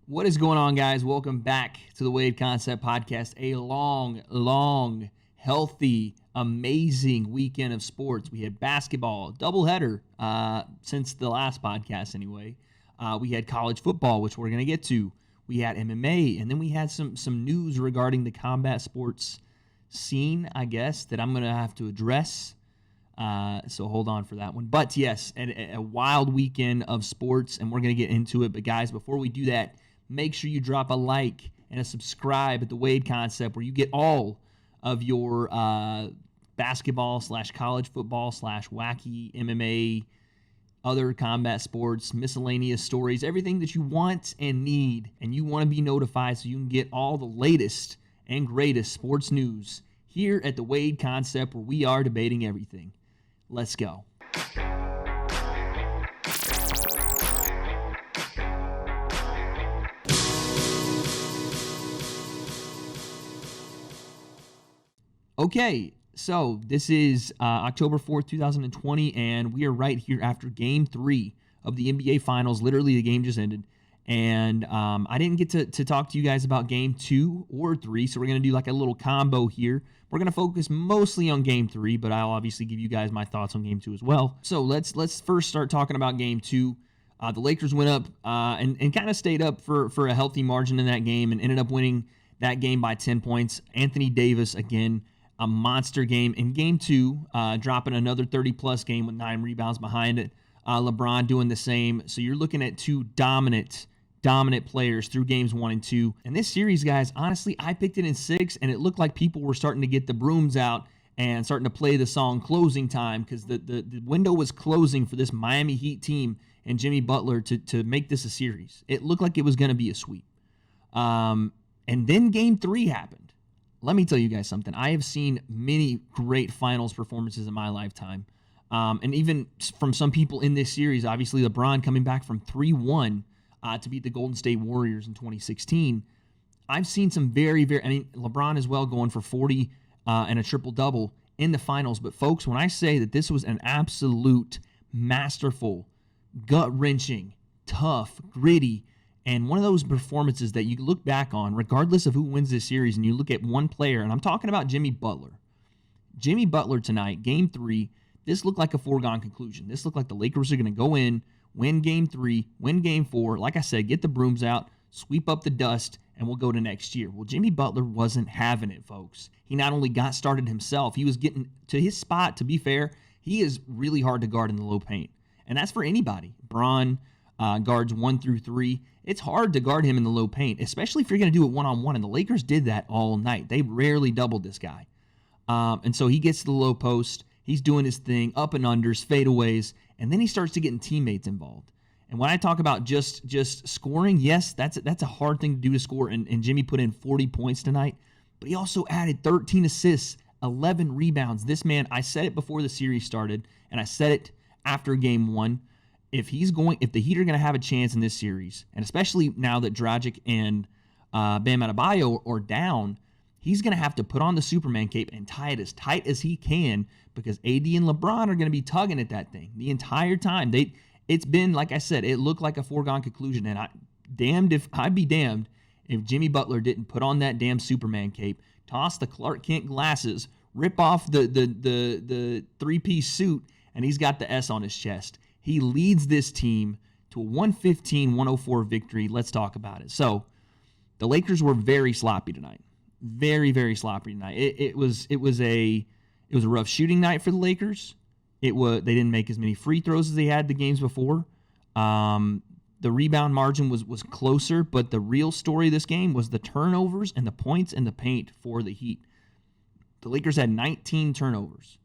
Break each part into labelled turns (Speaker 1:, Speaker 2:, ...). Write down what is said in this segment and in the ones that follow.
Speaker 1: What is going on, guys? Welcome back to the W.A.D.E Concept Podcast. A long, healthy, amazing weekend of sports. We had basketball, doubleheader since the last podcast anyway. We had college football, which we're going to get to. We had MMA, and then we had some news regarding the combat sports scene, I guess, that I'm going to have to address. So hold on for that one. But yes, a wild weekend of sports, and we're going to get into it. But guys, before we do that, make sure you drop a like and a subscribe at the W.A.D.E Concept, where you get all of your basketball / college football / wacky MMA, other combat sports, miscellaneous stories, everything that you want and need, and you want to be notified so you can get all the latest and greatest sports news here at the W.A.D.E Concept, where we are debating everything. Let's go. Okay, so this is October 4th, 2020, and we are right here after Game 3 of the NBA Finals. Literally, the game just ended, and I didn't get to talk to you guys about Game 2 or 3, so we're going to do like a little combo here. We're going to focus mostly on Game 3, but I'll obviously give you guys my thoughts on Game 2 as well. So let's first start talking about Game 2. The Lakers went up and kind of stayed up for a healthy margin in that game and ended up winning that game by 10 points. Anthony Davis, again, a monster game in Game 2, dropping another 30-plus game with 9 rebounds behind it. LeBron doing the same. So you're looking at two dominant players through Games 1 and 2. And this series, guys, honestly, I picked it in 6, and it looked like people were starting to get the brooms out and starting to play the song Closing Time, because the window was closing for this Miami Heat team and Jimmy Butler to make this a series. It looked like it was going to be a sweep. And then Game 3 happened. Let me tell you guys something. I have seen many great finals performances in my lifetime. And even from some people in this series, obviously LeBron coming back from 3-1 to beat the Golden State Warriors in 2016. I've seen some LeBron as well going for 40 and a triple-double in the finals. But folks, when I say that this was an absolute masterful, gut-wrenching, tough, gritty, and one of those performances that you look back on, regardless of who wins this series, and you look at one player, and I'm talking about Jimmy Butler. Jimmy Butler tonight, Game 3, this looked like a foregone conclusion. This looked like the Lakers are going to go in, win Game 3, win Game 4, like I said, get the brooms out, sweep up the dust, and we'll go to next year. Well, Jimmy Butler wasn't having it, folks. He not only got started himself, he was getting to his spot. To be fair, he is really hard to guard in the low paint, and that's for anybody. Bron guards 1 through 3. It's hard to guard him in the low paint, especially if you're going to do it one-on-one, and the Lakers did that all night. They rarely doubled this guy. And so he gets to the low post. He's doing his thing, up and unders, fadeaways, and then he starts to get teammates involved. And when I talk about just scoring, yes, that's a hard thing to do to score, and Jimmy put in 40 points tonight, but he also added 13 assists, 11 rebounds. This man, I said it before the series started, and I said it after Game 1, if the Heat are going to have a chance in this series, and especially now that Dragic and Bam Adebayo are down, he's going to have to put on the Superman cape and tie it as tight as he can, because AD and LeBron are going to be tugging at that thing the entire time. It's been, like I said, it looked like a foregone conclusion, and I'd be damned if Jimmy Butler didn't put on that damn Superman cape, toss the Clark Kent glasses, rip off the three-piece suit, and he's got the S on his chest. He leads this team to a 115-104 victory. Let's talk about it. So the Lakers were very sloppy tonight. Very, very sloppy tonight. It was a rough shooting night for the Lakers. They didn't make as many free throws as they had the games before. The rebound margin was closer, but the real story of this game was the turnovers and the points in the paint for the Heat. The Lakers had 19 turnovers.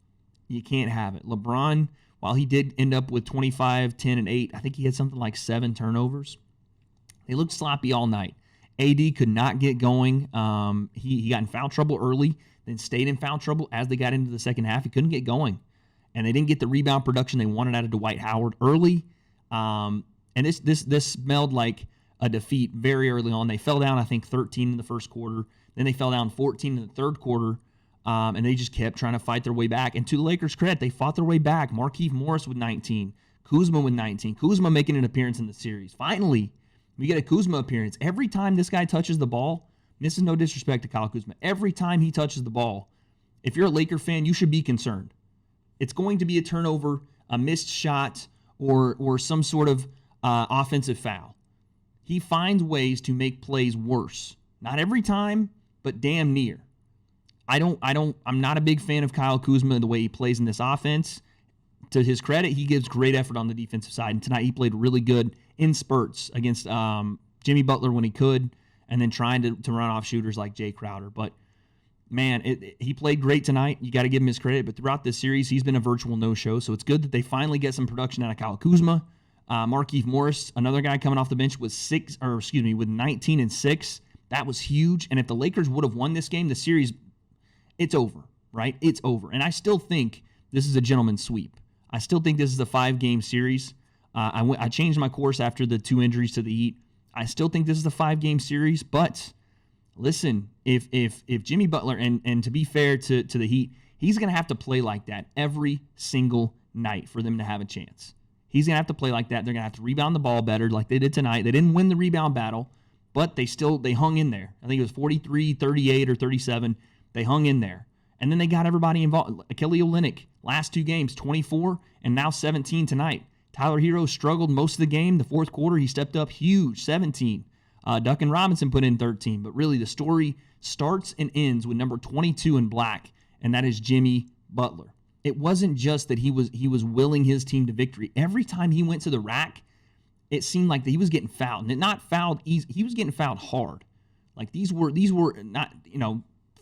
Speaker 1: You can't have it. LeBron, while he did end up with 25, 10, and 8, I think he had something like 7 turnovers. They looked sloppy all night. AD could not get going. He got in foul trouble early, then stayed in foul trouble as they got into the second half. He couldn't get going, and they didn't get the rebound production they wanted out of Dwight Howard early. And this smelled like a defeat very early on. They fell down, I think, 13 in the first quarter. Then they fell down 14 in the third quarter. And they just kept trying to fight their way back. And to the Lakers' credit, they fought their way back. Markieff Morris with 19. Kuzma with 19. Kuzma making an appearance in the series. Finally, We get a Kuzma appearance. Every time this guy touches the ball, this is no disrespect to Kyle Kuzma. Every time he touches the ball, if you're a Laker fan, you should be concerned. It's going to be a turnover, a missed shot, or some sort of offensive foul. He finds ways to make plays worse. Not every time, but damn near. I'm not a big fan of Kyle Kuzma and the way he plays in this offense. To his credit, he gives great effort on the defensive side. And tonight he played really good in spurts against Jimmy Butler when he could, and then trying to run off shooters like Jay Crowder. But, man, he played great tonight. You got to give him his credit. But throughout this series, he's been a virtual no-show. So it's good that they finally get some production out of Kyle Kuzma. Markieff Morris, another guy coming off the bench, with 19 and 6. That was huge. And if the Lakers would have won this game, the series, it's over, right? It's over. And I still think this is a gentleman's sweep. I still think this is a 5-game series. I changed my course after the 2 injuries to the Heat. I still think this is a 5-game series. But listen, if Jimmy Butler, and to be fair to the Heat, he's going to have to play like that every single night for them to have a chance. He's going to have to play like that. They're going to have to rebound the ball better like they did tonight. They didn't win the rebound battle, but they hung in there. I think it was 43, 38, or 37. They hung in there. And then they got everybody involved. Kelly Olynyk, last 2 games, 24, and now 17 tonight. Tyler Hero struggled most of the game. The fourth quarter, he stepped up huge, 17. Duncan Robinson put in 13. But really, the story starts and ends with number 22 in black, and that is Jimmy Butler. It wasn't just that he was willing his team to victory. Every time he went to the rack, it seemed like that he was getting fouled. And not fouled easy. He was getting fouled hard. Like these were not,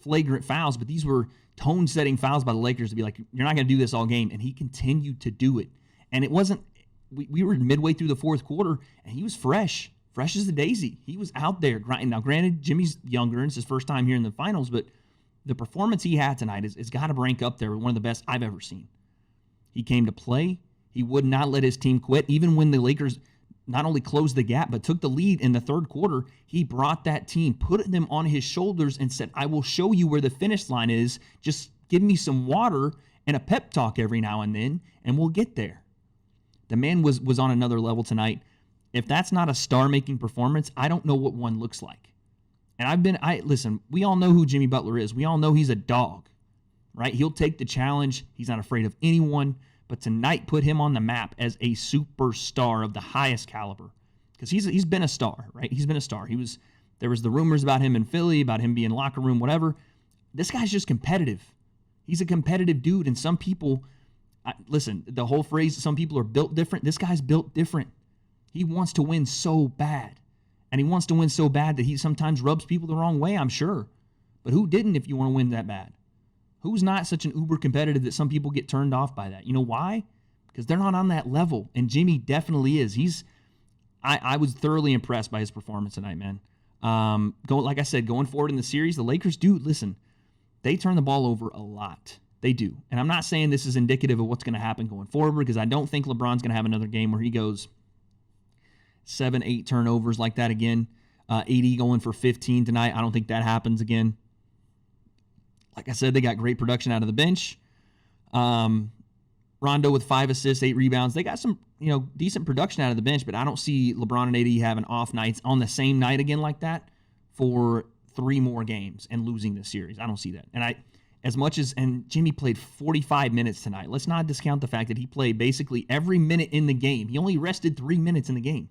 Speaker 1: flagrant fouls, but these were tone-setting fouls by the Lakers to be like, you're not going to do this all game. And he continued to do it. And it wasn't, we were midway through the fourth quarter, and he was fresh as a daisy. He was out there grinding. Now, granted, Jimmy's younger, and it's his first time here in the finals, but the performance he had tonight is got to rank up there with one of the best I've ever seen. He came to play. He would not let his team quit. Even when the Lakers not only closed the gap, but took the lead in the third quarter, he brought that team, put them on his shoulders, and said, I will show you where the finish line is. Just give me some water and a pep talk every now and then, and we'll get there. The man was on another level tonight. If that's not a star-making performance, I don't know what one looks like. And listen, we all know who Jimmy Butler is. We all know he's a dog, right? He'll take the challenge. He's not afraid of anyone. But tonight put him on the map as a superstar of the highest caliber. Because he's been a star, right? He's been a star. There was the rumors about him in Philly, about him being locker room, whatever. This guy's just competitive. He's a competitive dude. And some people, listen, the whole phrase, some people are built different. This guy's built different. He wants to win so bad. And he wants to win so bad that he sometimes rubs people the wrong way, I'm sure. But who didn't if you want to win that bad? Who's not such an uber competitive that some people get turned off by that? You know why? Because they're not on that level. And Jimmy definitely is. I was thoroughly impressed by his performance tonight, man. Like I said, going forward in the series, the Lakers do, listen, they turn the ball over a lot. They do. And I'm not saying this is indicative of what's going to happen going forward, because I don't think LeBron's going to have another game where he goes 7, 8 turnovers like that again. AD going for 15 tonight. I don't think that happens again. Like I said, they got great production out of the bench. Rondo with 5 assists, 8 rebounds. They got some, decent production out of the bench, but I don't see LeBron and AD having off nights on the same night again like that for 3 more games and losing this series. I don't see that. And Jimmy played 45 minutes tonight. Let's not discount the fact that he played basically every minute in the game. He only rested 3 minutes in the game.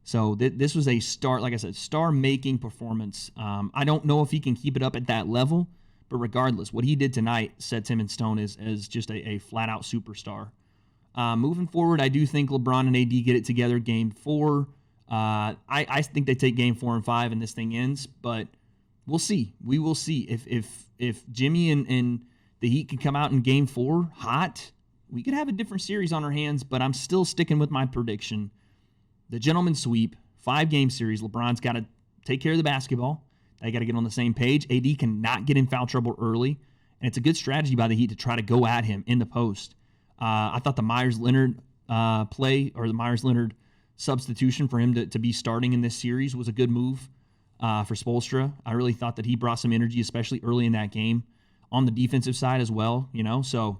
Speaker 1: So this was a star-making performance. I don't know if he can keep it up at that level, but regardless, what he did tonight sets him in stone as just a flat-out superstar. Moving forward, I do think LeBron and AD get it together game 4. I think they take game 4 and 5 and this thing ends, but we'll see. We will see. If Jimmy and the Heat can come out in game 4 hot, we could have a different series on our hands, but I'm still sticking with my prediction. The gentleman's sweep, 5-game series. LeBron's got to take care of the basketball. They got to get on the same page. AD cannot get in foul trouble early, and it's a good strategy by the Heat to try to go at him in the post. I thought the Myers-Leonard play, or the Myers-Leonard substitution for him to be starting in this series, was a good move for Spoelstra. I really thought that he brought some energy, especially early in that game, on the defensive side as well. So,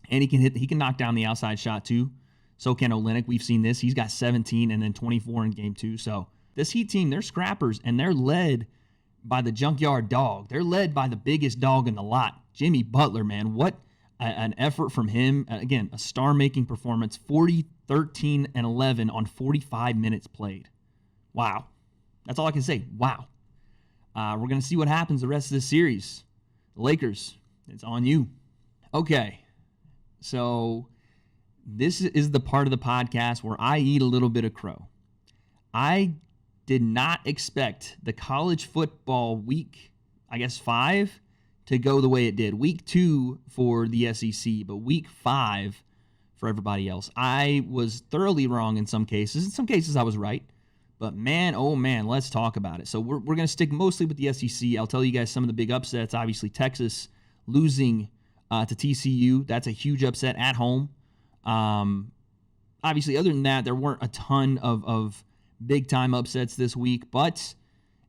Speaker 1: and he can knock down the outside shot too. So can Olynyk. We've seen this. He's got 17 and then 24 in game 2. So this Heat team, they're scrappers, and they're led by the junkyard dog. They're led by the biggest dog in the lot, Jimmy Butler, man. What an effort from him. Again, a star-making performance, 40, 13, and 11 on 45 minutes played. Wow. That's all I can say. Wow. We're going to see what happens the rest of this series. The Lakers, it's on you. Okay, so this is the part of the podcast where I eat a little bit of crow. I did not expect the college football week, 5, to go the way it did. Week 2 for the SEC, but week 5 for everybody else. I was thoroughly wrong in some cases. In some cases, I was right. But man, oh man, let's talk about it. So we're going to stick mostly with the SEC. I'll tell you guys some of the big upsets. Obviously, Texas losing to TCU. That's a huge upset at home. Obviously, other than that, there weren't a ton of big-time upsets this week. But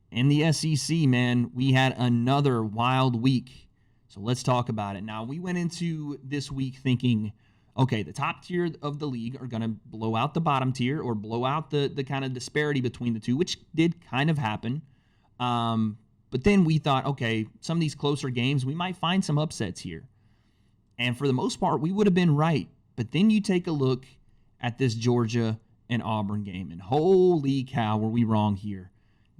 Speaker 1: in the SEC, man, we had another wild week. So let's talk about it. Now, we went into this week thinking, okay, the top tier of the league are going to blow out the bottom tier or blow out the kind of disparity between the two, which did kind of happen. But then we thought, okay, some of these closer games, we might find some upsets here. And for the most part, we would have been right. But then you take a look at this Georgia and Auburn game, and holy cow, were we wrong here.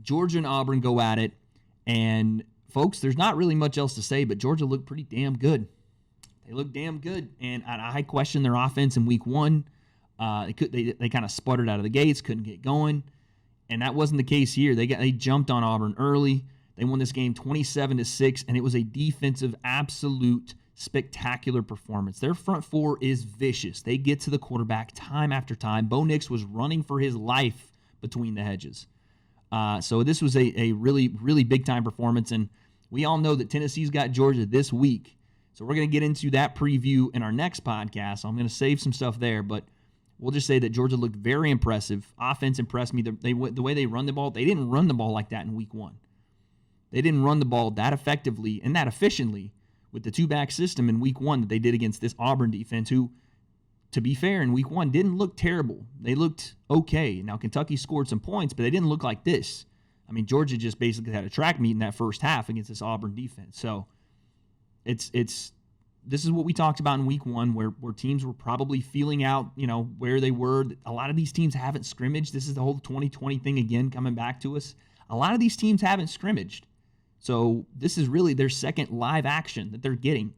Speaker 1: Georgia and Auburn go at it, and folks, there's not really much else to say, but Georgia looked pretty damn good. They look damn good, and I questioned their offense in week 1. They kind of sputtered out of the gates, couldn't get going, and that wasn't the case here. They jumped on Auburn early. They won this game 27-6, and it was a defensive absolute spectacular performance. Their front four is vicious. They get to the quarterback time after time. Bo Nix was running for his life between the hedges. So this was a really, really big-time performance, and we all know that Tennessee's got Georgia this week. So we're going to get into that preview in our next podcast. I'm going to save some stuff there, but we'll just say that Georgia looked very impressive. Offense impressed me. The way they run the ball, they didn't run the ball like that in week 1. They didn't run the ball that effectively and that efficiently with the two-back system in week 1 that they did against this Auburn defense, who, to be fair, in week 1 didn't look terrible. They looked okay. Now, Kentucky scored some points, but they didn't look like this. I mean, Georgia just basically had a track meet in that first half against this Auburn defense. So this is what we talked about in week 1, where teams were probably feeling out, where they were. A lot of these teams haven't scrimmaged. This is the whole 2020 thing again coming back to us. A lot of these teams haven't scrimmaged. So this is really their second live action that they're getting.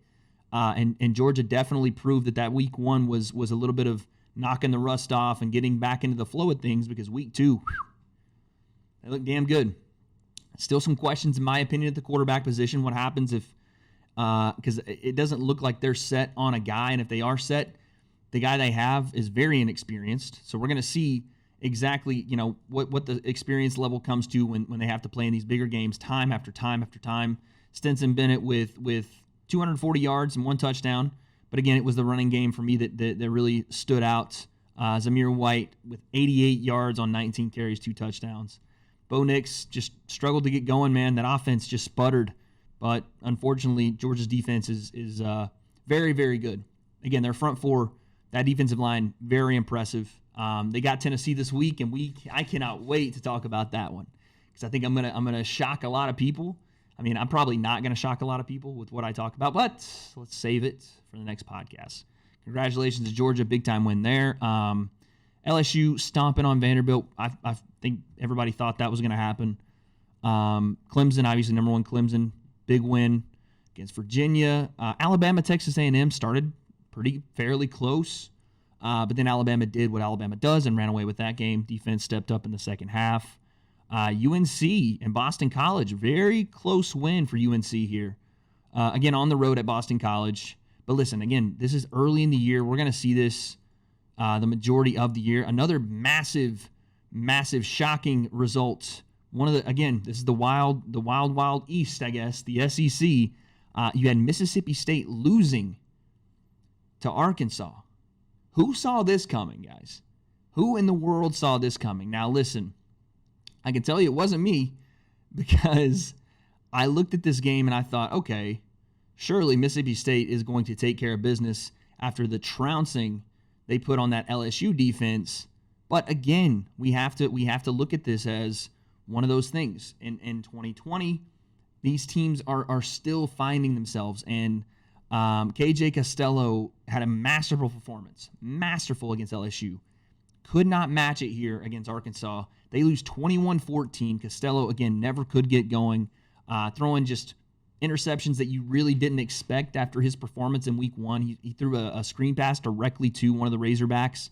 Speaker 1: And Georgia definitely proved that week 1 was a little bit of knocking the rust off and getting back into the flow of things, because week 2, they look damn good. Still some questions, in my opinion, at the quarterback position. What happens if because it doesn't look like they're set on a guy, and if they are set, the guy they have is very inexperienced. So we're going to see exactly, what the experience level comes to when they have to play in these bigger games time after time after time. Stetson Bennett with 240 yards and 1 touchdown. But again, it was the running game for me that really stood out. Zamir White with 88 yards on 19 carries, 2 touchdowns. Bo Nix just struggled to get going, man. That offense just sputtered. But unfortunately, Georgia's defense is very, very good. Again, their front four, that defensive line, very impressive. They got Tennessee this week, and I cannot wait to talk about that one, because I think I'm gonna shock a lot of people. I mean, I'm probably not gonna shock a lot of people with what I talk about, but let's save it for the next podcast. Congratulations to Georgia, big time win there. LSU stomping on Vanderbilt. I think everybody thought that was gonna happen. Clemson, obviously number 1 Clemson, big win against Virginia. Alabama, Texas A&M started pretty fairly close. But then Alabama did what Alabama does and ran away with that game. Defense stepped up in the second half. UNC and Boston College, very close win for UNC here. Again, on the road at Boston College. But listen, again, this is early in the year. We're going to see this the majority of the year. Another massive, massive, shocking result. This is the wild East, I guess, the SEC. You had Mississippi State losing to Arkansas. Who saw this coming, guys? Who in the world saw this coming? Now, listen, I can tell you it wasn't me, because I looked at this game and I thought, okay, surely Mississippi State is going to take care of business after the trouncing they put on that LSU defense. But again, we have to look at this as one of those things. In 2020, these teams are still finding themselves. And KJ Costello had a masterful performance, masterful against LSU. Could not match it here against Arkansas. They lose 21-14. Costello, again, never could get going, throwing just interceptions that you really didn't expect after his performance in week one. He threw a screen pass directly to one of the Razorbacks.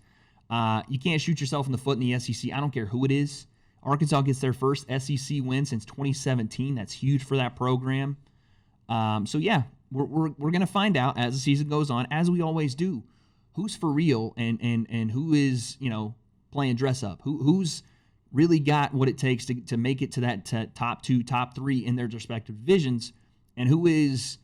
Speaker 1: You can't shoot yourself in the foot in the SEC. I don't care who it is. Arkansas gets their first SEC win since 2017. That's huge for that program. So yeah, we're going to find out as the season goes on, as we always do, who's for real and who is, playing dress up, who's really got what it takes to make it to that top 2, top 3 in their respective divisions, and who is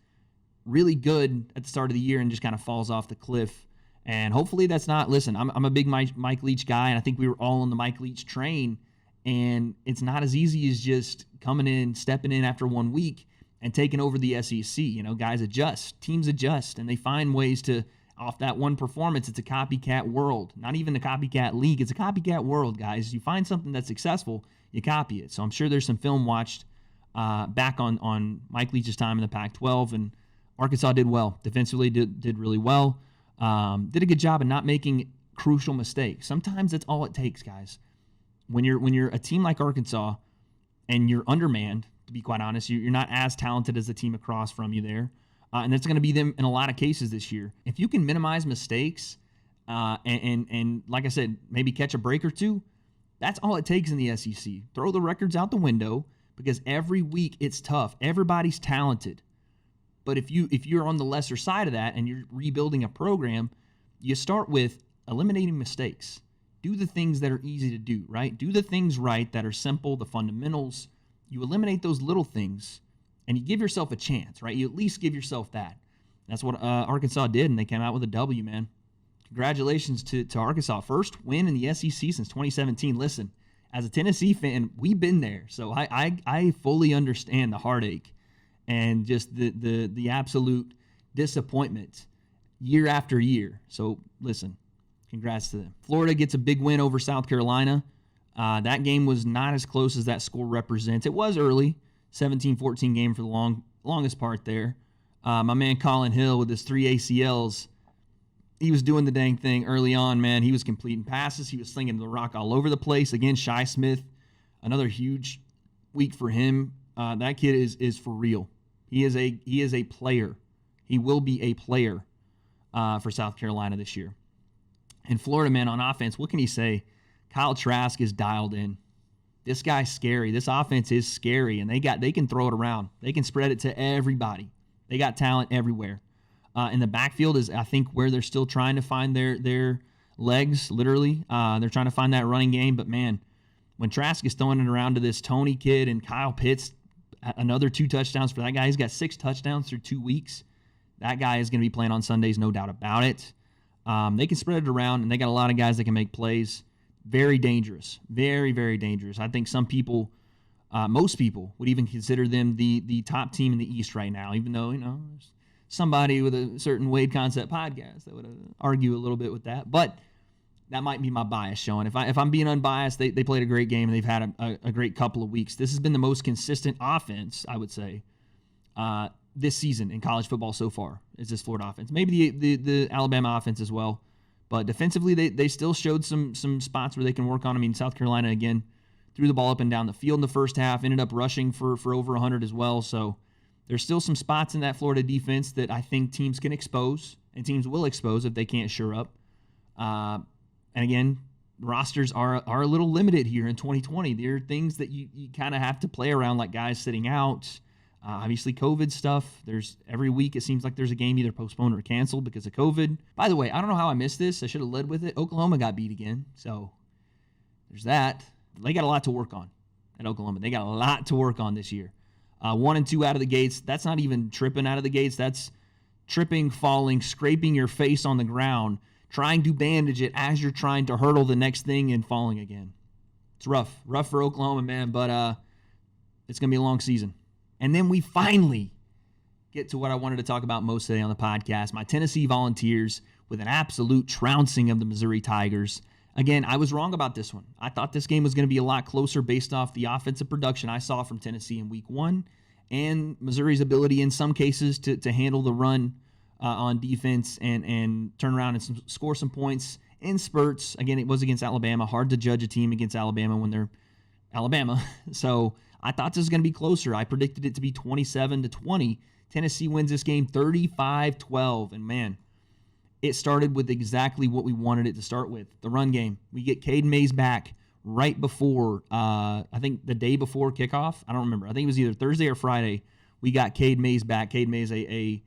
Speaker 1: really good at the start of the year and just kind of falls off the cliff. And hopefully that's not, listen, I'm a big Mike Leach guy, and I think we were all on the Mike Leach train, and it's not as easy as just coming in, stepping in after 1 week and taking over the SEC. Guys adjust, teams adjust, and they find ways to, off that one performance, it's a copycat world. Not even a copycat league, it's a copycat world, guys. You find something that's successful, you copy it. So I'm sure there's some film watched back on Mike Leach's time in the Pac-12, and Arkansas did well. Defensively did really well. Did a good job of not making crucial mistakes. Sometimes that's all it takes, guys. When you're a team like Arkansas and you're undermanned, to be quite honest, you're not as talented as the team across from you there. And that's going to be them in a lot of cases this year. If you can minimize mistakes and like I said, maybe catch a break or two, that's all it takes in the SEC. Throw the records out the window, because every week it's tough. Everybody's talented. But if you're on the lesser side of that and you're rebuilding a program, you start with eliminating mistakes. Do the things that are easy to do, right? Do the things right that are simple, the fundamentals. You eliminate those little things, and you give yourself a chance, right? You at least give yourself that. That's what Arkansas did, and they came out with a W, man. Congratulations to Arkansas. First win in the SEC since 2017. Listen, as a Tennessee fan, we've been there, so I fully understand the heartache and just the absolute disappointment year after year. So listen, congrats to them. Florida gets a big win over South Carolina. That game was not as close as that score represents. It was early, 17-14 game for the longest part there. My man Colin Hill with his 3 ACLs, he was doing the dang thing early on, man. He was completing passes. He was slinging the rock all over the place. Again, Shi Smith, another huge week for him. That kid is for real. He is a player. He will be a player for South Carolina this year. And Florida, man, on offense, what can he say? Kyle Trask is dialed in. This guy's scary. This offense is scary, and they can throw it around. They can spread it to everybody. They got talent everywhere. And the backfield is, I think, where they're still trying to find their legs, literally. They're trying to find that running game. But, man, when Trask is throwing it around to this Tony kid and Kyle Pitts, another 2 touchdowns for that guy. He's got 6 touchdowns through 2 weeks. That guy is going to be playing on Sundays, no doubt about it. They can spread it around, and they got a lot of guys that can make plays. Very dangerous. Very, very dangerous. I think some people, most people, would even consider them the top team in the East right now, even though, there's somebody with a certain Wade Concept podcast that would argue a little bit with that. But that might be my bias showing. If I'm being unbiased, they played a great game, and they've had a great couple of weeks. This has been the most consistent offense, I would say, this season in college football so far, is this Florida offense. Maybe the Alabama offense as well. But defensively, they still showed some spots where they can work on. I mean, South Carolina, again, threw the ball up and down the field in the first half, ended up rushing for over 100 as well. So there's still some spots in that Florida defense that I think teams can expose, and teams will expose if they can't shore up. And again, rosters are a little limited here in 2020. There are things that you kind of have to play around, like guys sitting out. Obviously, COVID stuff. There's every week it seems like there's a game either postponed or canceled because of COVID. By the way, I don't know how I missed this. I should have led with it. Oklahoma got beat again, so there's that. They got a lot to work on at Oklahoma. They got a lot to work on this year. 1 and 2 out of the gates. That's not even tripping out of the gates. That's tripping, falling, scraping your face on the ground, trying to bandage it as you're trying to hurdle the next thing and falling again. It's rough for Oklahoma, man, but it's going to be a long season. And then we finally get to what I wanted to talk about most today on the podcast. My Tennessee Volunteers with an absolute trouncing of the Missouri Tigers. Again, I was wrong about this one. I thought this game was going to be a lot closer based off the offensive production I saw from Tennessee in week 1 and Missouri's ability in some cases to handle the run on defense and turn around and score some points in spurts. Again, it was against Alabama. Hard to judge a team against Alabama when they're Alabama. So I thought this was going to be closer. I predicted it to be 27-20. Tennessee wins this game 35-12. And man, it started with exactly what we wanted it to start with, the run game. We get Cade Mays back right before, I think the day before kickoff. I don't remember. I think it was either Thursday or Friday. We got Cade Mays back. Cade Mays been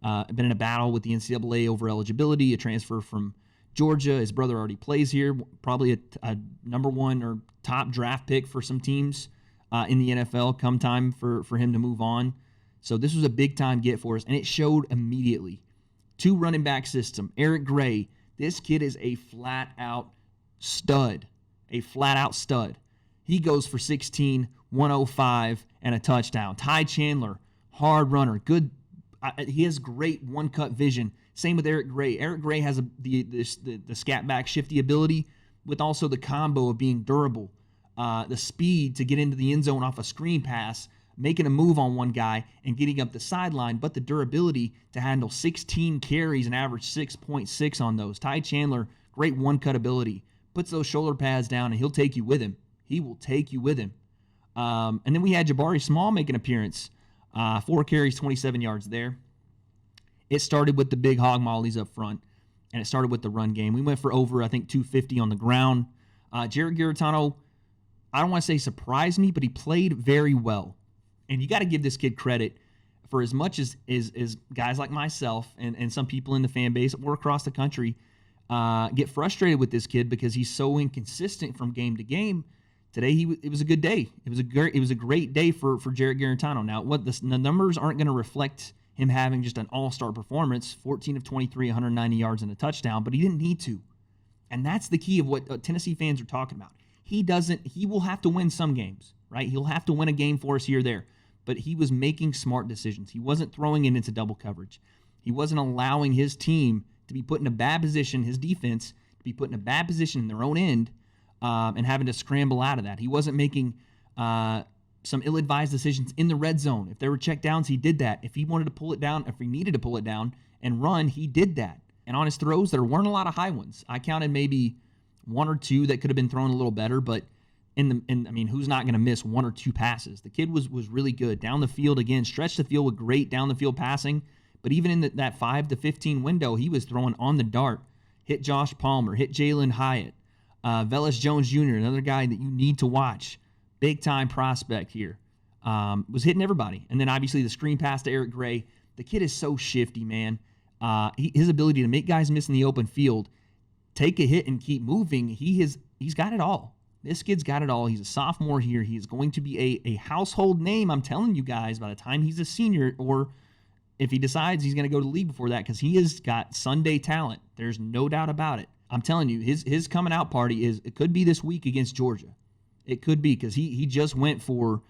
Speaker 1: in a battle with the NCAA over eligibility, a transfer from Georgia. His brother already plays here, probably a number 1 or top draft pick for some teams in the NFL come time for him to move on. So this was a big-time get for us, and it showed immediately. 2 running back system. Eric Gray, this kid is a flat-out stud. A flat-out stud. He goes for 16, 105, and a touchdown. Ty Chandler, hard runner, good. He has great one-cut vision. Same with Eric Gray. Eric Gray has the scat back shifty ability with also the combo of being durable, the speed to get into the end zone off a screen pass, making a move on one guy and getting up the sideline, but the durability to handle 16 carries and average 6.6 on those. Ty Chandler, great one-cut ability. Puts those shoulder pads down, and he'll take you with him. He will take you with him. And then we had Jabari Small make an appearance. 4 carries, 27 yards there. It started with the big hog mollies up front, and it started with the run game. We went for over, I think, 250 on the ground. Jarrett Giarratano, I don't want to say surprised me, but he played very well. And you got to give this kid credit for as much as guys like myself and some people in the fan base or across the country get frustrated with this kid because he's so inconsistent from game to game. Today, it was a good day. It was a great day for Jarrett Giarratano. Now, the numbers aren't going to reflect him having just an all-star performance, 14 of 23, 190 yards and a touchdown, but he didn't need to. And that's the key of what Tennessee fans are talking about. He will have to win some games, right? He'll have to win a game for us here or there. But he was making smart decisions. He wasn't throwing it into double coverage. He wasn't allowing his team to be put in a bad position, his defense, to be put in a bad position in their own end and having to scramble out of that. He wasn't making some ill-advised decisions in the red zone. If there were check downs, he did that. If he wanted to pull it down, if he needed to pull it down and run, he did that. And on his throws, there weren't a lot of high ones. I counted maybe 1 or 2 that could have been thrown a little better, but who's not going to miss 1 or 2 passes? The kid was really good. Down the field, again, stretched the field with great down-the-field passing. But even in that 5 to 15 window, he was throwing on the dart. Hit Josh Palmer, hit Jalen Hyatt, Velus Jones Jr., another guy that you need to watch. Big-time prospect here. Was hitting everybody. And then, obviously, the screen pass to Eric Gray. The kid is so shifty, man. His ability to make guys miss in the open field, take a hit and keep moving, he's got it all. This kid's got it all. He's a sophomore here. He is going to be a household name, I'm telling you guys, by the time he's a senior, or if he decides he's going to go to the league before that, because he has got Sunday talent. There's no doubt about it. I'm telling you, his coming out party it could be this week against Georgia. It could be, because he just went for,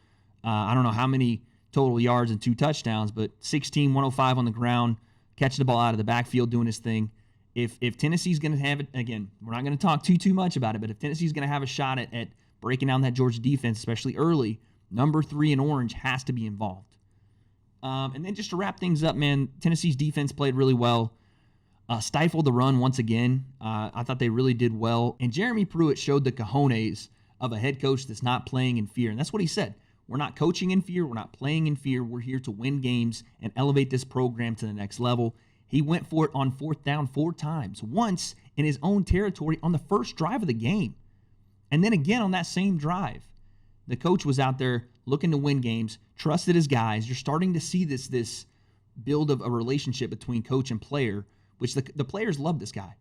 Speaker 1: I don't know how many total yards and 2 touchdowns, but 16, 105 on the ground, catching the ball out of the backfield, doing his thing. If Tennessee's going to have it, again, we're not going to talk too much about it, but if Tennessee's going to have a shot at breaking down that Georgia defense, especially early, number 3 in orange has to be involved. And then just to wrap things up, man, Tennessee's defense played really well. Stifled the run once again. I thought they really did well. And Jeremy Pruitt showed the cojones of a head coach that's not playing in fear. And that's what he said. We're not coaching in fear. We're not playing in fear. We're here to win games and elevate this program to the next level. He went for it on 4th down 4 times, once in his own territory on the first drive of the game. And then again on that same drive. The coach was out there looking to win games, trusted his guys. You're starting to see this build of a relationship between coach and player, which the players love this guy.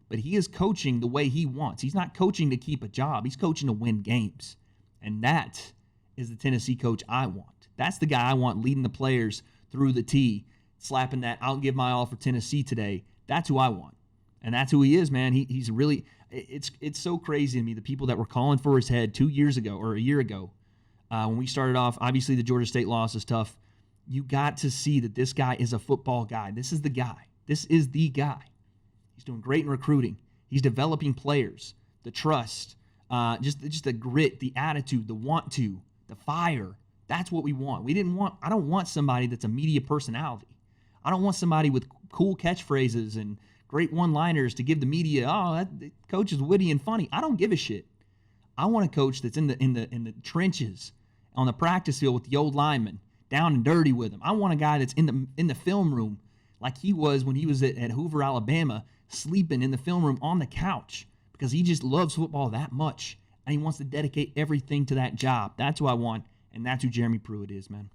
Speaker 1: But he is coaching the way he wants. He's not coaching to keep a job. He's coaching to win games. And that is the Tennessee coach I want. That's the guy I want leading the players through the tee, slapping that, I'll give my all for Tennessee today. That's who I want. And that's who he is, man. He's really, it's so crazy to me, the people that were calling for his head 2 years ago or a year ago when we started off. Obviously, the Georgia State loss is tough. you got to see that this guy is a football guy. This is the guy. This is the guy. He's doing great in recruiting. He's developing players, the trust, just the grit, the attitude, the want to, the fire. That's what we want. I don't want somebody that's a media personality. I don't want somebody with cool catchphrases and great one-liners to give the media, that coach is witty and funny. I don't give a shit. I want a coach that's in the trenches, on the practice field with the old linemen, down and dirty with them. I want a guy that's in the film room like he was when he was at Hoover, Alabama, sleeping in the film room on the couch because he just loves football that much and he wants to dedicate everything to that job. That's who I want, and that's who Jeremy Pruitt is, man.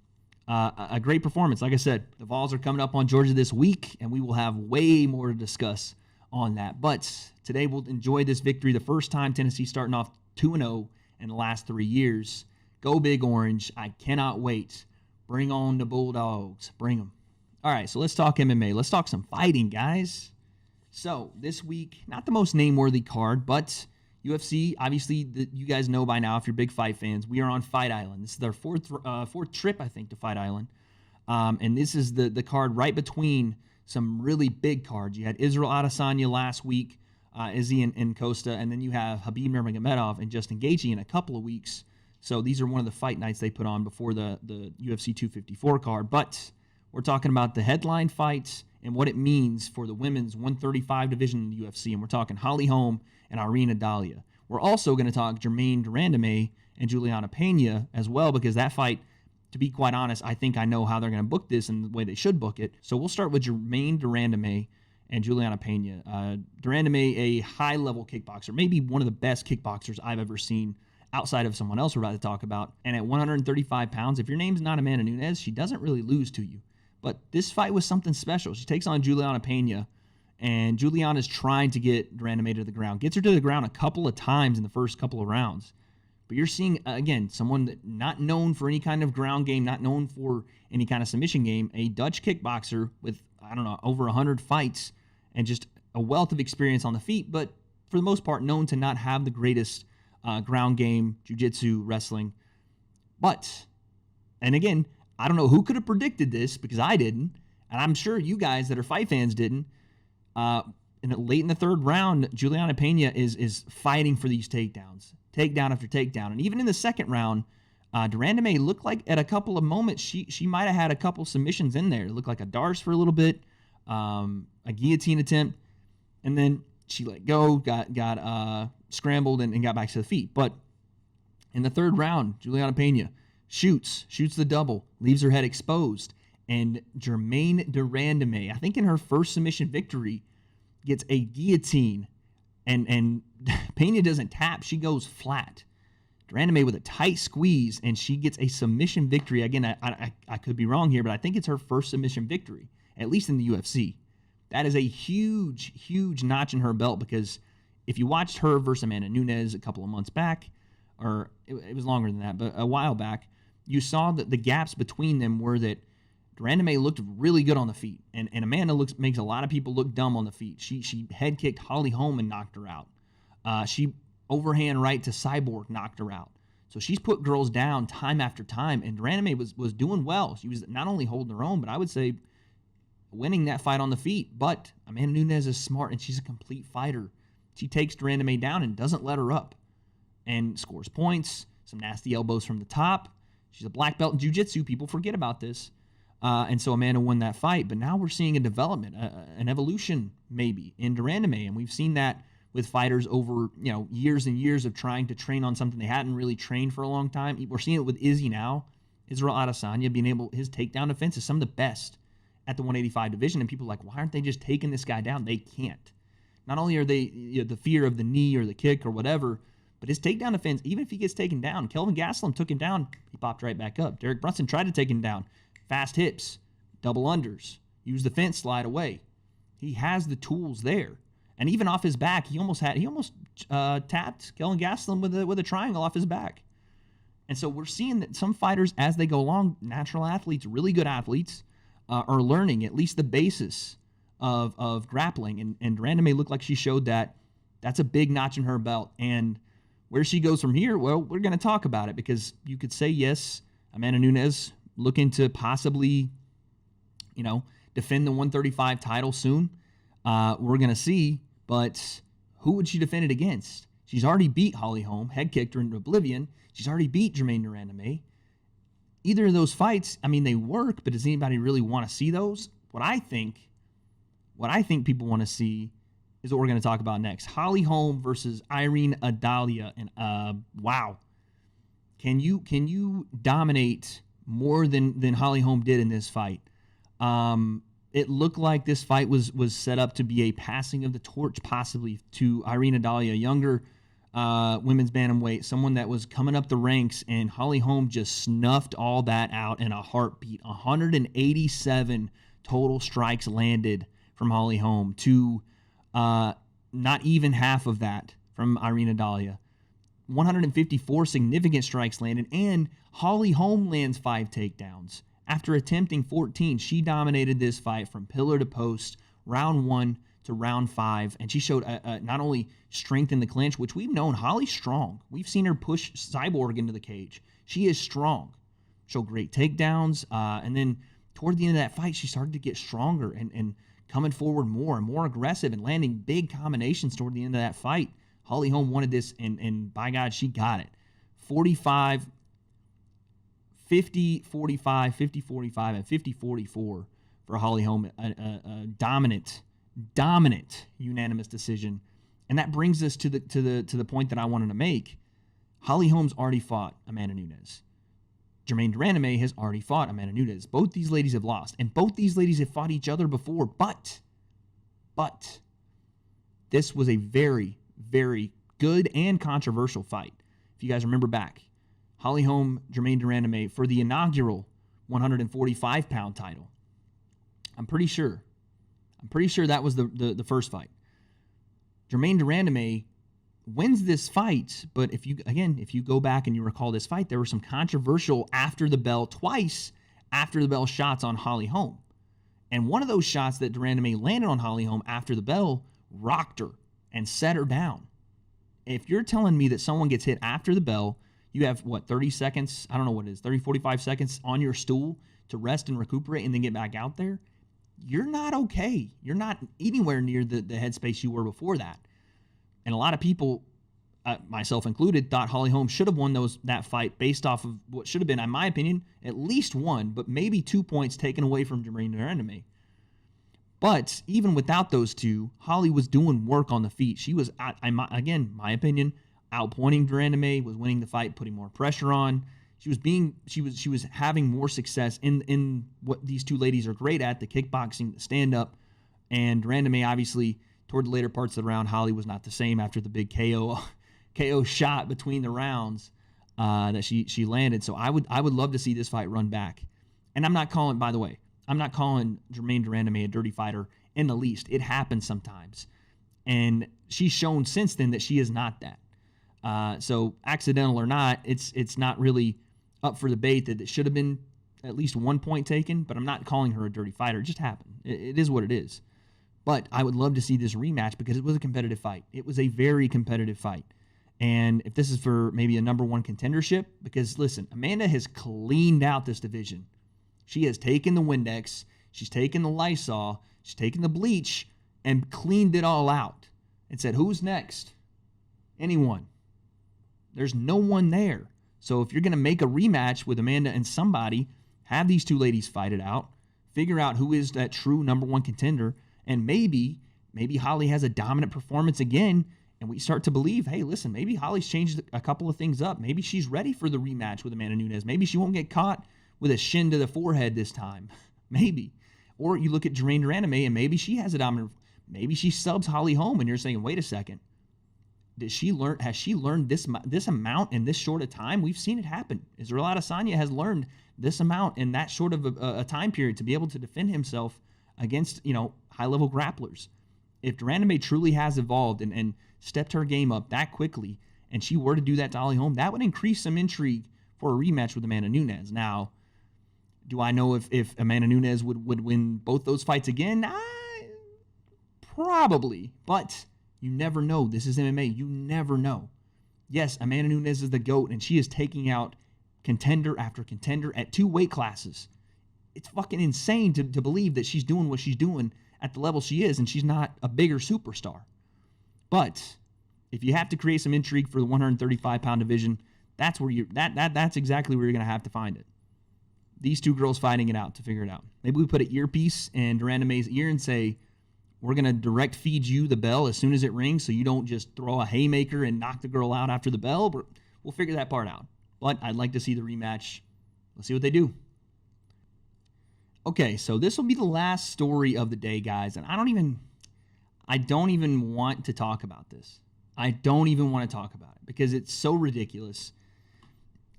Speaker 1: A great performance. Like I said, the Vols are coming up on Georgia this week, and we will have way more to discuss on that. But today we'll enjoy this victory, the first time Tennessee starting off 2-0 in the last 3 years. Go Big Orange. I cannot wait. Bring on the Bulldogs. Bring them. All right, so let's talk MMA. Let's talk some fighting, guys. So this week, not the most name-worthy card, but UFC, obviously, you guys know by now if you're big fight fans, we are on Fight Island. This is our fourth trip, I think, to Fight Island. And this is the card right between some really big cards. You had Israel Adesanya last week, Izzy and Costa, and then you have Khabib Nurmagomedov and Justin Gaethje in a couple of weeks. So these are one of the fight nights they put on before the UFC 254 card. But we're talking about the headline fights and what it means for the women's 135 division in the UFC. And we're talking Holly Holm and Irina Dahlia. We're also going to talk Germaine de Randamie and Juliana Pena as well, because that fight, to be quite honest, I think I know how they're going to book this and the way they should book it. So we'll start with Germaine de Randamie and Juliana Pena. De Randamie, a high-level kickboxer, maybe one of the best kickboxers I've ever seen outside of someone else we're about to talk about. And at 135 pounds, if your name's not Amanda Nunes, she doesn't really lose to you. But this fight was something special. She takes on Juliana Pena, and Juliana's trying to get de Randamie to the ground. Gets her to the ground a couple of times in the first couple of rounds. But you're seeing, again, someone that not known for any kind of ground game, not known for any kind of submission game, a Dutch kickboxer with, over 100 fights and just a wealth of experience on the feet, but for the most part known to not have the greatest ground game, jiu-jitsu, wrestling. But, and again, I don't know who could have predicted this, because I didn't, and I'm sure you guys that are fight fans didn't. Late in the third round, Juliana Pena is fighting for these takedowns, takedown after takedown. And even in the second round, de Randamie looked like at a couple of moments she might have had a couple submissions in there. It looked like a Darce for a little bit, a guillotine attempt, and then she let go, got scrambled and got back to the feet. But in the third round, Juliana Pena shoots the double, leaves her head exposed, and Germaine de Randamie, I think in her first submission victory, gets a guillotine, and Pena doesn't tap, she goes flat. De Randamie with a tight squeeze, and she gets a submission victory. Again, I could be wrong here, but I think it's her first submission victory, at least in the UFC. That is a huge, huge notch in her belt, because if you watched her versus Amanda Nunes a couple of months back, or it was longer than that, but a while back, you saw that the gaps between them were that de Randamie looked really good on the feet, and Amanda makes a lot of people look dumb on the feet. She head kicked Holly Holm and knocked her out. She overhand right to Cyborg, knocked her out. So she's put girls down time after time, and de Randamie was doing well. She was not only holding her own, but I would say winning that fight on the feet. But Amanda Nunes is smart, and she's a complete fighter. She takes de Randamie down and doesn't let her up, and scores points, some nasty elbows from the top. She's a black belt in jiu-jitsu. People forget about this. And so Amanda won that fight. But now we're seeing a development, an evolution maybe in de Randamie. And we've seen that with fighters over years and years of trying to train on something they hadn't really trained for a long time. We're seeing it with Izzy now. Israel Adesanya his takedown defense is some of the best at the 185 division. And people are like, why aren't they just taking this guy down? They can't. Not only are they the fear of the knee or the kick or whatever, but his takedown defense, even if he gets taken down, Kelvin Gastelum took him down, he popped right back up. Derek Brunson tried to take him down. Fast hips, double unders, use the fence, slide away. He has the tools there. And even off his back, he almost tapped Kelvin Gastelum with a triangle off his back. And so we're seeing that some fighters, as they go along, natural athletes, really good athletes, are learning at least the basis of grappling. And de Randamie looked like she showed that. That's a big notch in her belt. And where she goes from here, well, we're going to talk about it, because you could say, yes, Amanda Nunes looking to possibly, defend the 135 title soon. We're going to see, but who would she defend it against? She's already beat Holly Holm, head kicked her into oblivion. She's already beat Germaine de Randamie. Either of those fights, they work, but does anybody really want to see those? What I think people want to see is what we're going to talk about next. Holly Holm versus Irene Adalia. And wow. Can you dominate more than Holly Holm did in this fight? It looked like this fight was set up to be a passing of the torch possibly to Irene Adalia, younger women's bantamweight, someone that was coming up the ranks, and Holly Holm just snuffed all that out in a heartbeat. 187 total strikes landed from Holly Holm to not even half of that from Irene Adalia. 154 significant strikes landed, and Holly Holm lands 5 takedowns. After attempting 14, she dominated this fight from pillar to post, round 1 to round 5, and she showed not only strength in the clinch, which we've known Holly's strong. We've seen her push Cyborg into the cage. She is strong. Showed great takedowns, and then toward the end of that fight, she started to get stronger and coming forward more and more aggressive and landing big combinations toward the end of that fight. Holly Holm wanted this, and by God, she got it. 45, 50-45, 50-45, and 50-44 for Holly Holm. A dominant unanimous decision. And that brings us to the point that I wanted to make. Holly Holm's already fought Amanda Nunes. Germaine de Randamie has already fought Amanda Nunes. Both these ladies have lost, and both these ladies have fought each other before. But this was a very, very good and controversial fight. If you guys remember back, Holly Holm, Germaine de Randamie for the inaugural 145-pound title. I'm pretty sure that was the first fight. Germaine de Randamie wins this fight, but if you go back and you recall this fight, there were some controversial twice after the bell shots on Holly Holm. And one of those shots that de Randamie landed on Holly Holm after the bell rocked her and set her down. If you're telling me that someone gets hit after the bell, you have, 30 seconds, I don't know what it is, 30, 45 seconds on your stool to rest and recuperate and then get back out there, you're not okay. You're not anywhere near the headspace you were before that. And a lot of people, myself included, thought Holly Holm should have won that fight based off of what should have been, in my opinion, at least 1, but maybe 2 points taken away from Germaine de Randamie. But even without those 2, Holly was doing work on the feet. She was, again, my opinion, outpointing de Randamie, was winning the fight, putting more pressure on. She was having more success in what these 2 ladies are great at, the kickboxing, the stand-up. And de Randamie, obviously, toward the later parts of the round, Holly was not the same after the big KO shot between the rounds that she landed. So I would love to see this fight run back. And I'm not calling, by the way, Germaine de Randamie a dirty fighter in the least. It happens sometimes. And she's shown since then that she is not that. So accidental or not, it's not really up for debate that it should have been at least 1 point taken, but I'm not calling her a dirty fighter. It just happened. It is what it is. But I would love to see this rematch because it was a competitive fight. It was a very competitive fight. And if this is for maybe a number 1 contendership, because listen, Amanda has cleaned out this division. She has taken the Windex, she's taken the Lysol, she's taken the bleach, and cleaned it all out. And said, who's next? Anyone. There's no one there. So if you're going to make a rematch with Amanda and somebody, have these 2 ladies fight it out, figure out who is that true number 1 contender, and maybe Holly has a dominant performance again, and we start to believe, hey, listen, maybe Holly's changed a couple of things up. Maybe she's ready for the rematch with Amanda Nunes. Maybe she won't get caught with a shin to the forehead this time. Maybe. Or you look at Germaine de Randamie, and maybe she has a dominant. Maybe she subs Holly Holm, and you're saying, wait a second. Has she learned this amount in this short a time? We've seen it happen. Israel Adesanya has learned this amount in that short of a time period to be able to defend himself against, high-level grapplers. If de Randamie truly has evolved and stepped her game up that quickly, and she were to do that to Holly Holm, that would increase some intrigue for a rematch with Amanda Nunes. Now, do I know if Amanda Nunes would win both those fights again? Probably, but you never know. This is MMA. You never know. Yes, Amanda Nunes is the GOAT, and she is taking out contender after contender at 2 weight classes. It's fucking insane to believe that she's doing what she's doing at the level she is, and she's not a bigger superstar. But if you have to create some intrigue for the 135-pound division, that's where that's exactly where you're going to have to find it. These 2 girls fighting it out to figure it out. Maybe we put an earpiece in Duranda May's ear and say, we're going to direct feed you the bell as soon as it rings so you don't just throw a haymaker and knock the girl out after the bell. We'll figure that part out. But I'd like to see the rematch. Let's see what they do. Okay, so this will be the last story of the day, guys. And I don't even want to talk about this. I don't even want to talk about it because it's so ridiculous.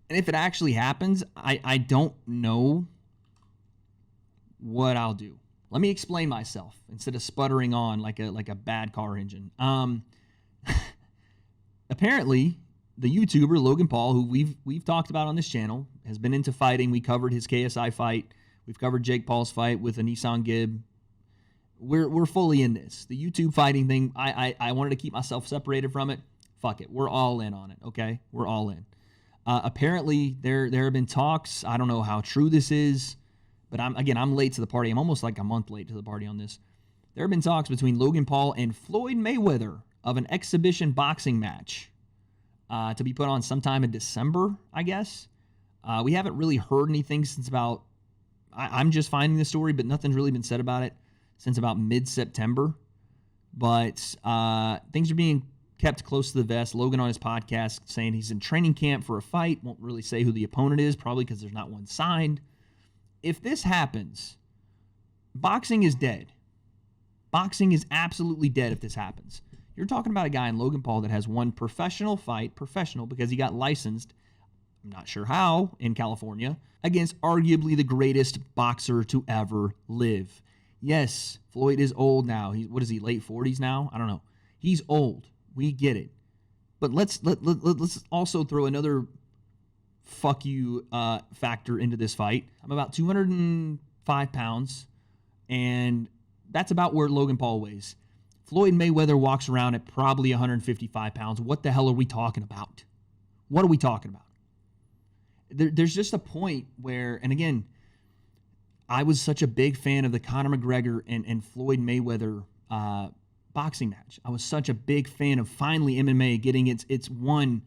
Speaker 1: And if it actually happens, I don't know what I'll do. Let me explain myself instead of sputtering on like a bad car engine. Apparently, the YouTuber Logan Paul, who we've talked about on this channel, has been into fighting. We covered his KSI fight. We've covered Jake Paul's fight with a Nissan Gib. We're fully in this. The YouTube fighting thing, I wanted to keep myself separated from it. Fuck it. We're all in on it, okay? We're all in. Apparently, there have been talks. I don't know how true this is, but I'm late to the party. I'm almost like a month late to the party on this. There have been talks between Logan Paul and Floyd Mayweather of an exhibition boxing match to be put on sometime in December, I guess. We haven't really heard anything since about, I'm just finding the story, but nothing's really been said about it since about mid-September. But things are being kept close to the vest. Logan on his podcast saying he's in training camp for a fight. Won't really say who the opponent is, probably because there's not one signed. If this happens, boxing is dead. Boxing is absolutely dead if this happens. You're talking about a guy in Logan Paul that has one professional fight, professional because he got licensed, I'm not sure how, in California, against arguably the greatest boxer to ever live. Yes, Floyd is old now. What is he, late 40s now? I don't know. He's old. We get it. But let's also throw another fuck you factor into this fight. I'm about 205 pounds, and that's about where Logan Paul weighs. Floyd Mayweather walks around at probably 155 pounds. What the hell are we talking about? What are we talking about? There's just a point where, and again, I was such a big fan of the Conor McGregor and Floyd Mayweather boxing match. I was such a big fan of finally MMA getting its one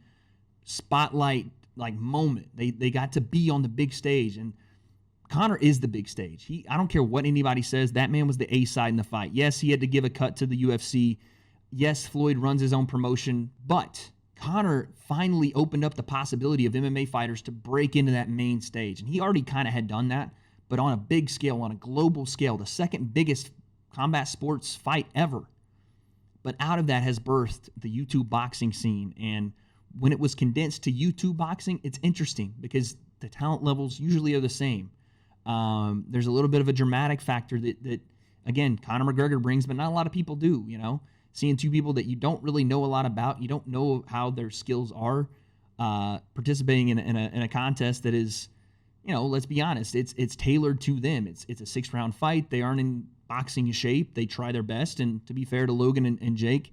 Speaker 1: spotlight like moment. They got to be on the big stage, and Conor is the big stage. I don't care what anybody says. That man was the A side in the fight. Yes, he had to give a cut to the UFC. Yes, Floyd runs his own promotion, but Conor finally opened up the possibility of MMA fighters to break into that main stage, and he already kind of had done that, but on a big scale, on a global scale, the second biggest combat sports fight ever. But out of that has birthed the YouTube boxing scene, and when it was condensed to YouTube boxing, it's interesting because the talent levels usually are the same. There's a little bit of a dramatic factor that again, Conor McGregor brings, but not a lot of people do, Seeing 2 people that you don't really know a lot about, you don't know how their skills are, participating in a contest that is, let's be honest, it's tailored to them. It's a 6-round fight. They aren't in boxing shape. They try their best, and to be fair to Logan and Jake,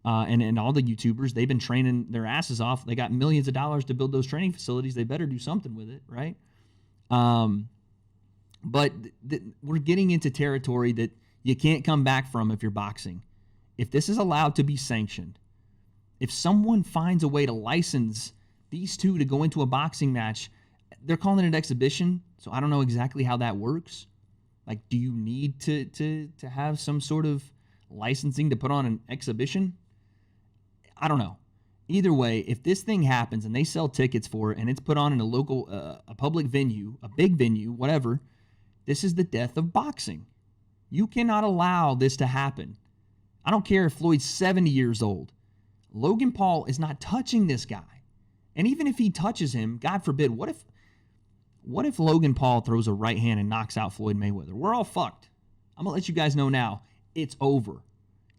Speaker 1: and all the YouTubers, they've been training their asses off. They got millions of dollars to build those training facilities. They better do something with it, right? But we're getting into territory that you can't come back from if you're boxing. If this is allowed to be sanctioned, if someone finds a way to license these 2 to go into a boxing match, they're calling it an exhibition, so I don't know exactly how that works. Like, do you need to have some sort of licensing to put on an exhibition? I don't know. Either way, if this thing happens and they sell tickets for it and it's put on in a local, a public venue, a big venue, whatever, this is the death of boxing. You cannot allow this to happen. I don't care if Floyd's 70 years old. Logan Paul is not touching this guy. And even if he touches him, God forbid, what if Logan Paul throws a right hand and knocks out Floyd Mayweather? We're all fucked. I'm going to let you guys know now. It's over.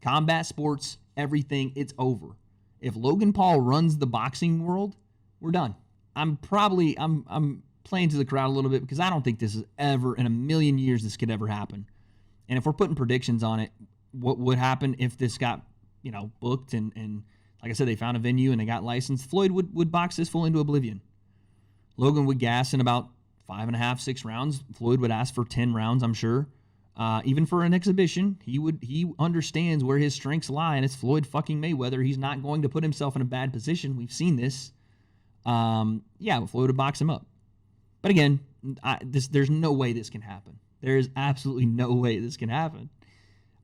Speaker 1: Combat sports, everything, it's over. If Logan Paul runs the boxing world, we're done. I'm playing to the crowd a little bit because I don't think this is ever, in a million years, this could ever happen. And if we're putting predictions on it, what would happen if this got, booked and like I said, they found a venue and they got licensed? Floyd would box this fool into oblivion. Logan would gas in about 5.5, 6 rounds. Floyd would ask for 10 rounds, I'm sure. Even for an exhibition, he understands where his strengths lie, and it's Floyd fucking Mayweather. He's not going to put himself in a bad position. We've seen this. Floyd would box him up. But again, there's no way this can happen. There is absolutely no way this can happen.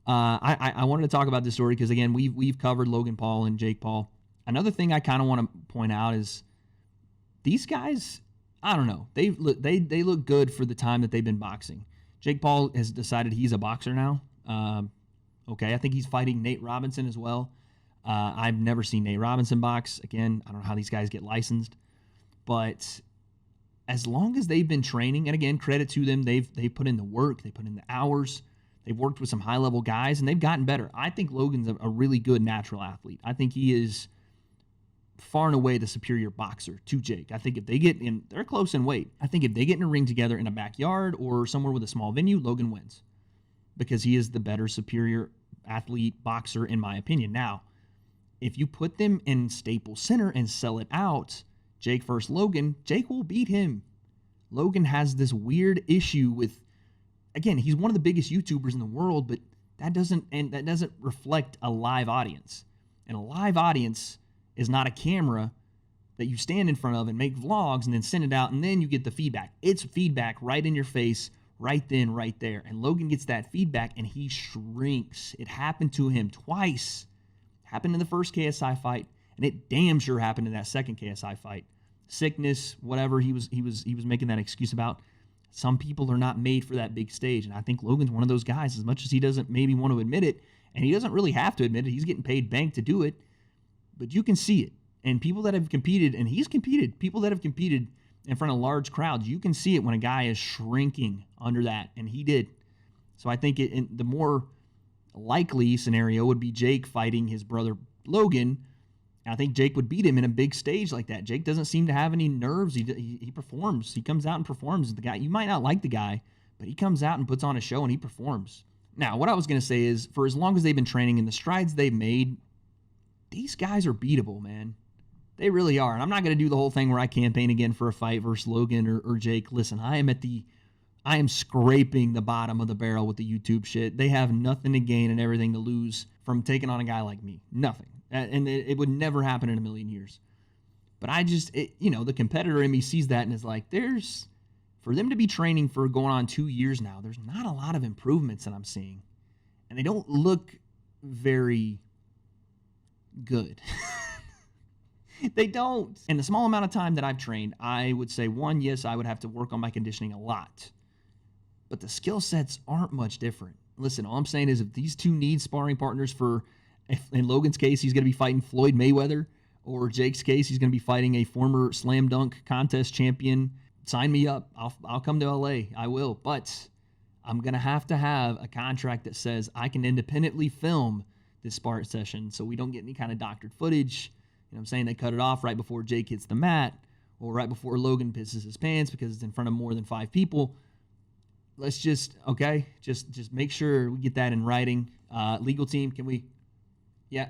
Speaker 1: I wanted to talk about this story because, again, we've covered Logan Paul and Jake Paul. Another thing I kind of want to point out is these guys, I don't know, they look good for the time that they've been boxing. Jake Paul has decided he's a boxer now. I think he's fighting Nate Robinson as well. I've never seen Nate Robinson box. Again, I don't know how these guys get licensed. But as long as they've been training, and again, credit to them, they've put in the work, they put in the hours, they've worked with some high-level guys, and they've gotten better. I think Logan's a really good natural athlete. I think he is far and away the superior boxer to Jake. I think if they get in, they're close in weight. I think if they get in a ring together in a backyard or somewhere with a small venue, Logan wins because he is the better, superior athlete, boxer, in my opinion. Now, if you put them in Staples Center and sell it out, Jake versus Logan, Jake will beat him. Logan has this weird issue with, again, he's one of the biggest YouTubers in the world, but that doesn't reflect a live audience. And a live audience is not a camera that you stand in front of and make vlogs and then send it out and then you get the feedback. It's feedback right in your face, right then, right there. And Logan gets that feedback and he shrinks. It happened to him twice. Happened in the first KSI fight, and it damn sure happened in that second KSI fight. Sickness, whatever he was making that excuse about. Some people are not made for that big stage, and I think Logan's one of those guys, as much as he doesn't maybe want to admit it, and he doesn't really have to admit it. He's getting paid bank to do it. But you can see it. And people that have competed, and he's competed, people that have competed in front of large crowds, you can see it when a guy is shrinking under that, and he did. So I think the more likely scenario would be Jake fighting his brother Logan. And I think Jake would beat him in a big stage like that. Jake doesn't seem to have any nerves. He performs. He comes out and performs. The guy, you might not like the guy, but he comes out and puts on a show and he performs. Now, what I was going to say is, for as long as they've been training and the strides they've made, these guys are beatable, man. They really are. And I'm not going to do the whole thing where I campaign again for a fight versus Logan or Jake. Listen, I am scraping the bottom of the barrel with the YouTube shit. They have nothing to gain and everything to lose from taking on a guy like me. Nothing. And it would never happen in a million years. But the competitor in me sees that and is like, for them to be training for going on 2 years now, there's not a lot of improvements that I'm seeing. And they don't look very good. They don't. In the small amount of time that I've trained, I would say, one, yes, I would have to work on my conditioning a lot. But the skill sets aren't much different. Listen, all I'm saying is if these two need sparring partners in Logan's case, he's going to be fighting Floyd Mayweather, or Jake's case, he's going to be fighting a former slam dunk contest champion, sign me up. I'll come to LA. I will. But I'm going to have a contract that says I can independently film this sparring session so we don't get any kind of doctored footage. You know what I'm saying? They cut it off right before Jake hits the mat or right before Logan pisses his pants because it's in front of more than 5 people. Let's just make sure we get that in writing. Legal team, can we? Yeah.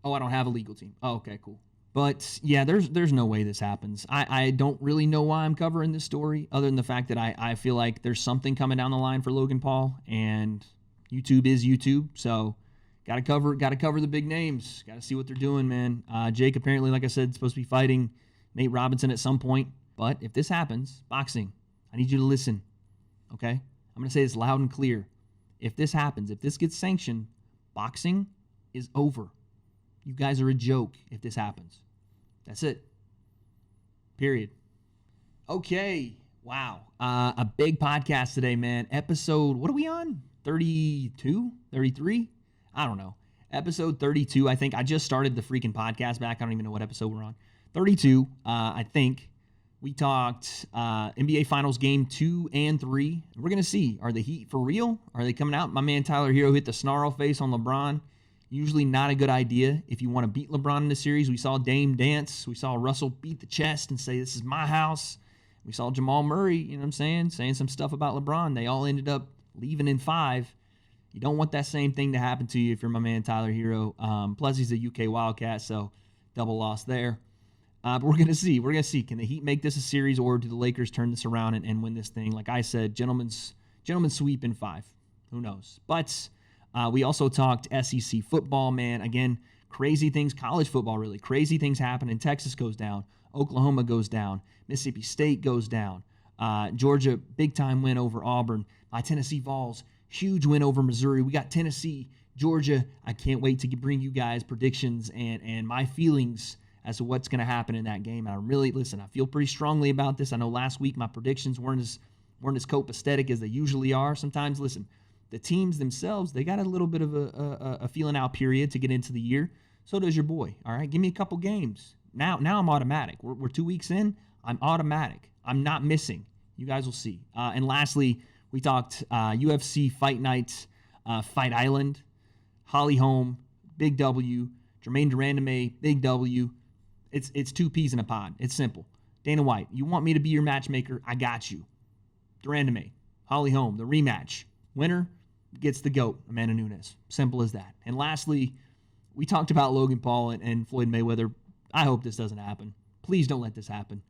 Speaker 1: Oh, I don't have a legal team. Oh, okay, cool. But yeah, there's no way this happens. I don't really know why I'm covering this story other than the fact that I feel like there's something coming down the line for Logan Paul, and YouTube is YouTube. So Got to cover the big names. Got to see what they're doing, man. Jake, apparently, like I said, is supposed to be fighting Nate Robinson at some point. But if this happens, boxing, I need you to listen, okay? I'm going to say this loud and clear. If this happens, if this gets sanctioned, boxing is over. You guys are a joke if this happens. That's it. Period. Okay. Wow. A big podcast today, man. Episode, what are we on? 32? 33? I don't know. Episode 32, I think. I just started the freaking podcast back. I don't even know what episode we're on. 32, I think. We talked NBA Finals Game 2 and 3. We're going to see. Are the Heat for real? Are they coming out? My man Tyler Hero hit the snarl face on LeBron. Usually not a good idea if you want to beat LeBron in the series. We saw Dame dance. We saw Russell beat the chest and say, this is my house. We saw Jamal Murray, you know what I'm saying some stuff about LeBron. They all ended up leaving in 5. You don't want that same thing to happen to you if you're my man Tyler Hero. Plus, he's a UK Wildcat, so double loss there. But we're going to see. We're going to see. Can the Heat make this a series, or do the Lakers turn this around and win this thing? Like I said, gentlemen's sweep in 5. Who knows? But we also talked SEC football, man. Again, crazy things. College football, really. Crazy things happen. And Texas goes down. Oklahoma goes down. Mississippi State goes down. Georgia, big-time win over Auburn. My Tennessee Vols, huge win over Missouri. We got Tennessee, Georgia. I can't wait to bring you guys predictions and my feelings as to what's going to happen in that game. And I feel pretty strongly about this. I know last week my predictions weren't as copacetic as they usually are. Sometimes, listen, the teams themselves, they got a little bit of a feeling out period to get into the year. So does your boy, all right? Give me a couple games. Now I'm automatic. We're 2 weeks in. I'm automatic. I'm not missing. You guys will see. And lastly, we talked UFC Fight Night, Fight Island, Holly Holm, big W, Jermaine Durandame, big W. It's 2 peas in a pod. It's simple. Dana White, you want me to be your matchmaker? I got you. Durandame, Holly Holm, the rematch. Winner gets the GOAT, Amanda Nunes. Simple as that. And lastly, we talked about Logan Paul and Floyd Mayweather. I hope this doesn't happen. Please don't let this happen.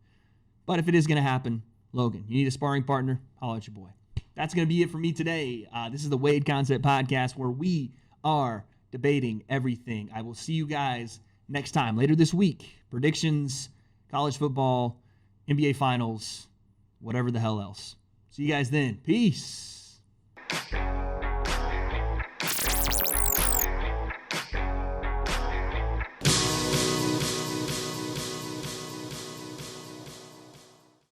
Speaker 1: But if it is going to happen, Logan, you need a sparring partner? Holler at your boy. That's going to be it for me today. This is the Wade Concept Podcast, where we are debating everything. I will see you guys next time, later this week. Predictions, college football, NBA Finals, whatever the hell else. See you guys then. Peace.